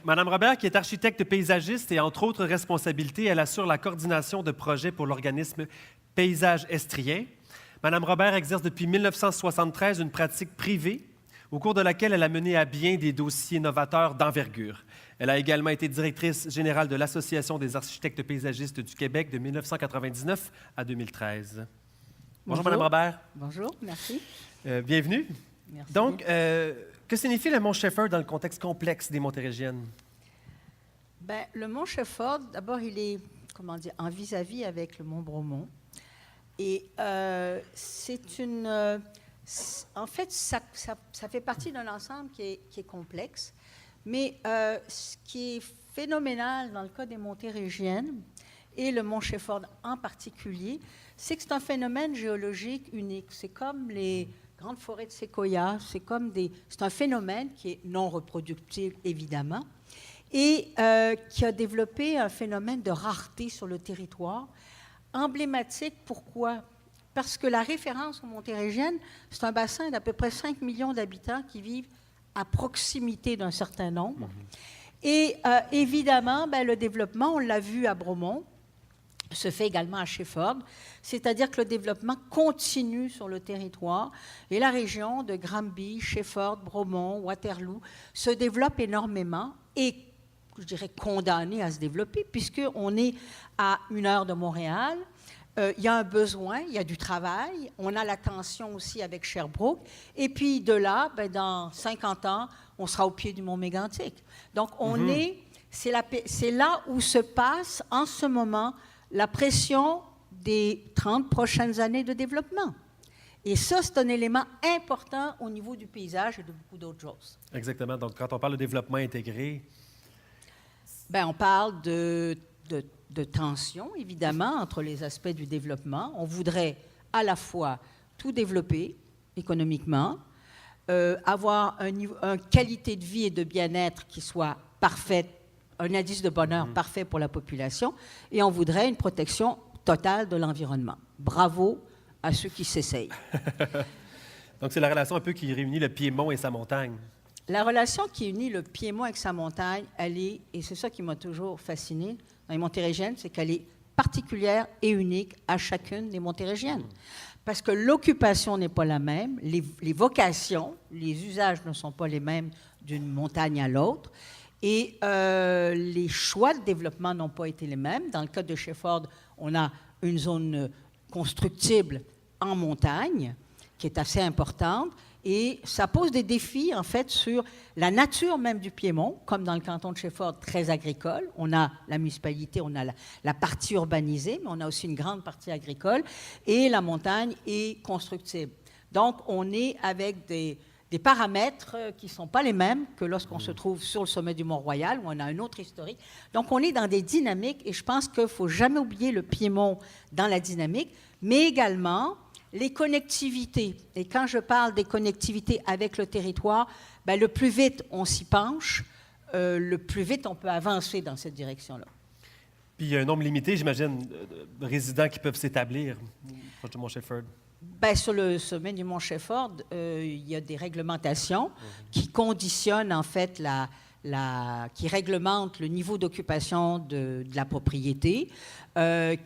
Madame Robert, qui est architecte paysagiste et entre autres responsabilités, elle assure la coordination de projets pour l'organisme Paysage Estrien. Madame Robert exerce depuis 1973 une pratique privée au cours de laquelle elle a mené à bien des dossiers novateurs d'envergure. Elle a également été directrice générale de l'Association des architectes paysagistes du Québec de 1999 à 2013. Bonjour, Madame Robert. Bonjour, merci. Bienvenue. Merci. Donc, que signifie le mont Shefford dans le contexte complexe des Montérégiennes? Bien, le mont Shefford, d'abord, il est, en vis-à-vis avec le mont Bromont. Et c'est une... en fait, ça fait partie d'un ensemble qui est complexe. Mais ce qui est phénoménal dans le cas des Montérégiennes, et le mont Shefford en particulier, c'est que c'est un phénomène géologique unique. C'est comme les grandes forêts de séquoias, c'est un phénomène qui est non reproductible, évidemment, et qui a développé un phénomène de rareté sur le territoire. Emblématique, pourquoi? Parce que la référence aux Montérégiennes, c'est un bassin d'à peu près 5 millions d'habitants qui vivent à proximité d'un certain nombre. Et évidemment, le développement, on l'a vu à Bromont, se fait également à Shefford, c'est-à-dire que le développement continue sur le territoire et la région de Granby, Shefford, Bromont, Waterloo se développe énormément et, je dirais, condamnée à se développer puisqu'on est à 1 heure de Montréal. Il y a un besoin, il y a du travail, on a la tension aussi avec Sherbrooke, et puis de là, dans 50 ans, on sera au pied du mont Mégantic. Donc, c'est là où se passe en ce moment la pression des 30 prochaines années de développement. Et ça, c'est un élément important au niveau du paysage et de beaucoup d'autres choses. Exactement. Donc, quand on parle de développement intégré... On parle de tension, évidemment, entre les aspects du développement. On voudrait à la fois tout développer économiquement, avoir une qualité de vie et de bien-être qui soit parfaite, un indice de bonheur parfait pour la population, et on voudrait une protection totale de l'environnement. Bravo à ceux qui s'essayent. Donc, c'est la relation un peu qui réunit le Piémont et sa montagne. La relation qui unit le Piémont avec sa montagne, et c'est ça qui m'a toujours fasciné dans les Montérégiennes, c'est qu'elle est particulière et unique à chacune des Montérégiennes. Parce que l'occupation n'est pas la même, les vocations, les usages ne sont pas les mêmes d'une montagne à l'autre, et les choix de développement n'ont pas été les mêmes. Dans le cas de Shefford, on a une zone constructible en montagne, qui est assez importante, et ça pose des défis, en fait, sur la nature même du Piémont, comme dans le canton de Shefford, très agricole. On a la municipalité, on a la partie urbanisée, mais on a aussi une grande partie agricole, et la montagne est constructible. Donc, on est avec des paramètres qui ne sont pas les mêmes que lorsqu'on se trouve sur le sommet du Mont-Royal, où on a un autre historique. Donc, on est dans des dynamiques, et je pense qu'il ne faut jamais oublier le Piémont dans la dynamique, mais également les connectivités. Et quand je parle des connectivités avec le territoire, le plus vite on s'y penche, le plus vite on peut avancer dans cette direction-là. Puis il y a un nombre limité, j'imagine, de résidents qui peuvent s'établir proche du mont Shefford. Sur le sommet du mont Shefford, il y a des réglementations qui conditionnent en fait qui réglementent le niveau d'occupation de la propriété,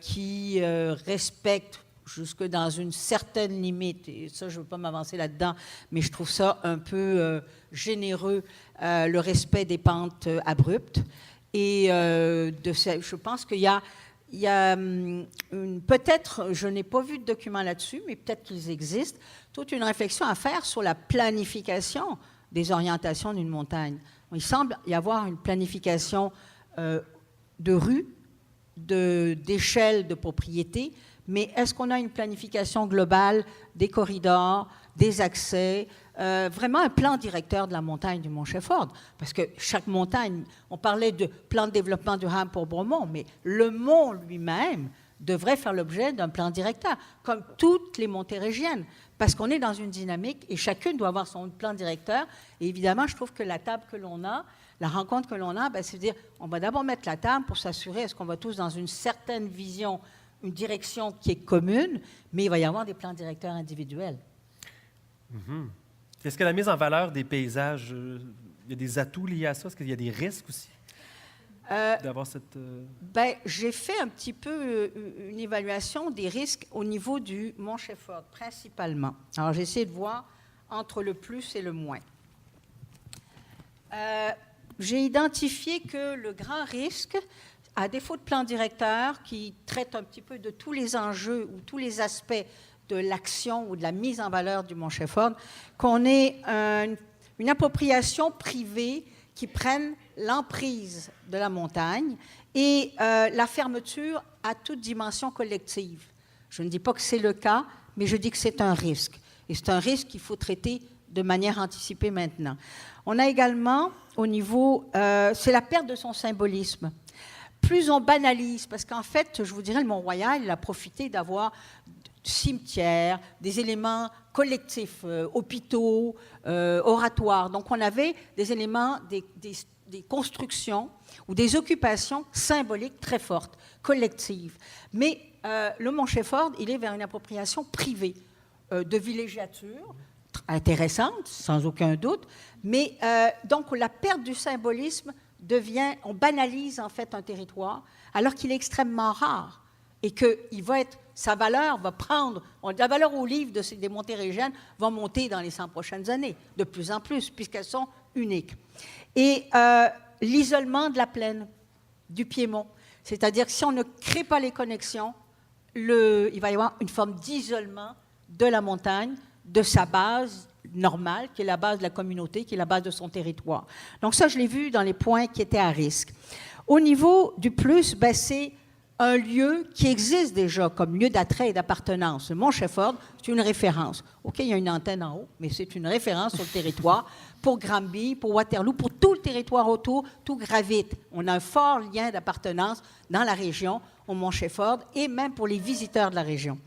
qui respectent jusque dans une certaine limite, et ça, je ne veux pas m'avancer là-dedans, mais je trouve ça un peu généreux, le respect des pentes abruptes. Et je pense qu'il y a peut-être, je n'ai pas vu de document là-dessus, mais peut-être qu'ils existent, toute une réflexion à faire sur la planification des orientations d'une montagne. Il semble y avoir une planification de rues, d'échelle de propriété, mais est-ce qu'on a une planification globale des corridors, des accès, vraiment un plan directeur de la montagne du mont Shefford? Parce que chaque montagne, on parlait de plan de développement durable pour Bromont, mais le mont lui-même devrait faire l'objet d'un plan directeur, comme toutes les Montérégiennes, parce qu'on est dans une dynamique et chacune doit avoir son plan directeur. Et évidemment, je trouve que la table que l'on a, la rencontre que l'on a, c'est de dire, on va d'abord mettre la table pour s'assurer, est-ce qu'on va tous dans une certaine vision, une direction qui est commune, mais il va y avoir des plans directeurs individuels. Est-ce que la mise en valeur des paysages il y a des atouts liés à ça? Est-ce qu'il y a des risques aussi d'avoir cette... Ben, j'ai fait un petit peu une évaluation des risques au niveau du Mont Shefford, principalement. Alors, j'ai essayé de voir entre le plus et le moins. J'ai identifié que le grand risque, à défaut de plan directeur qui traite un petit peu de tous les enjeux ou tous les aspects de l'action ou de la mise en valeur du Mont Shefford, qu'on ait une appropriation privée qui prenne l'emprise de la montagne et la fermeture à toute dimension collective. Je ne dis pas que c'est le cas, mais je dis que c'est un risque. Et c'est un risque qu'il faut traiter de manière anticipée maintenant. On a également, au niveau, c'est la perte de son symbolisme. Plus on banalise, parce qu'en fait, je vous dirais, le Mont-Royal, il a profité d'avoir cimetières, des éléments collectifs, hôpitaux, oratoires. Donc, on avait des éléments, des constructions ou des occupations symboliques très fortes, collectives. Mais le Mont Shefford, il est vers une appropriation privée de villégiature, intéressante, sans aucun doute, mais donc la perte du symbolisme devient, on banalise en fait un territoire, alors qu'il est extrêmement rare et que sa valeur va prendre, la valeur au livre des Montérégiennes va monter dans les 100 prochaines années, de plus en plus, puisqu'elles sont uniques. Et l'isolement de la plaine, du Piémont, c'est-à-dire que si on ne crée pas les connexions, il va y avoir une forme d'isolement de la montagne, de sa base normale, qui est la base de la communauté, qui est la base de son territoire. Donc ça, je l'ai vu dans les points qui étaient à risque. Au niveau du plus, ben, c'est un lieu qui existe déjà comme lieu d'attrait et d'appartenance. Le Mont Shefford, c'est une référence. OK, il y a une antenne en haut, mais c'est une référence sur le territoire pour Granby, pour Waterloo, pour tout le territoire autour, tout gravite. On a un fort lien d'appartenance dans la région au Mont Shefford et même pour les visiteurs de la région.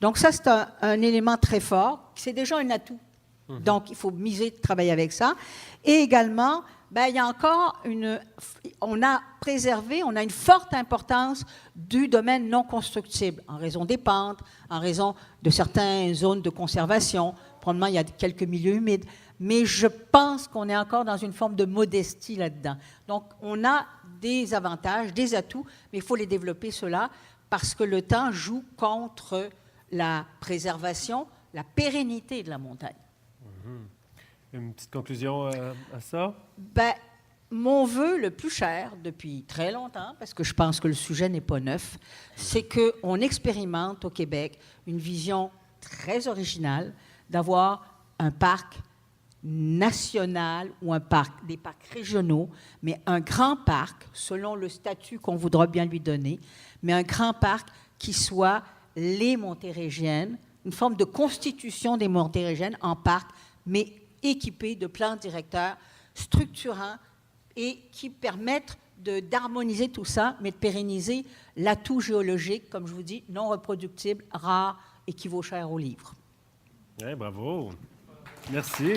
Donc ça, c'est un élément très fort. C'est déjà un atout. Donc, il faut miser, travailler avec ça. Et également, ben, il y a encore on a préservé, on a une forte importance du domaine non constructible, en raison des pentes, en raison de certaines zones de conservation. Probablement, il y a quelques milieux humides. Mais je pense qu'on est encore dans une forme de modestie là-dedans. Donc, on a des avantages, des atouts, mais il faut les développer, ceux-là, parce que le temps joue contre la préservation, la pérennité de la montagne. Une petite conclusion à ça? Ben, mon vœu le plus cher depuis très longtemps, parce que je pense que le sujet n'est pas neuf, c'est qu'on expérimente au Québec une vision très originale d'avoir un parc national ou des parcs régionaux, mais un grand parc, selon le statut qu'on voudra bien lui donner, mais un grand parc qui soit les Montérégiennes, une forme de constitution des Montérégiennes en parc, mais équipé de plans directeurs structurants et qui permettent d'harmoniser tout ça, mais de pérenniser l'atout géologique, comme je vous dis, non reproductible, rare et qui vaut cher au livre. Ouais, bravo. Merci.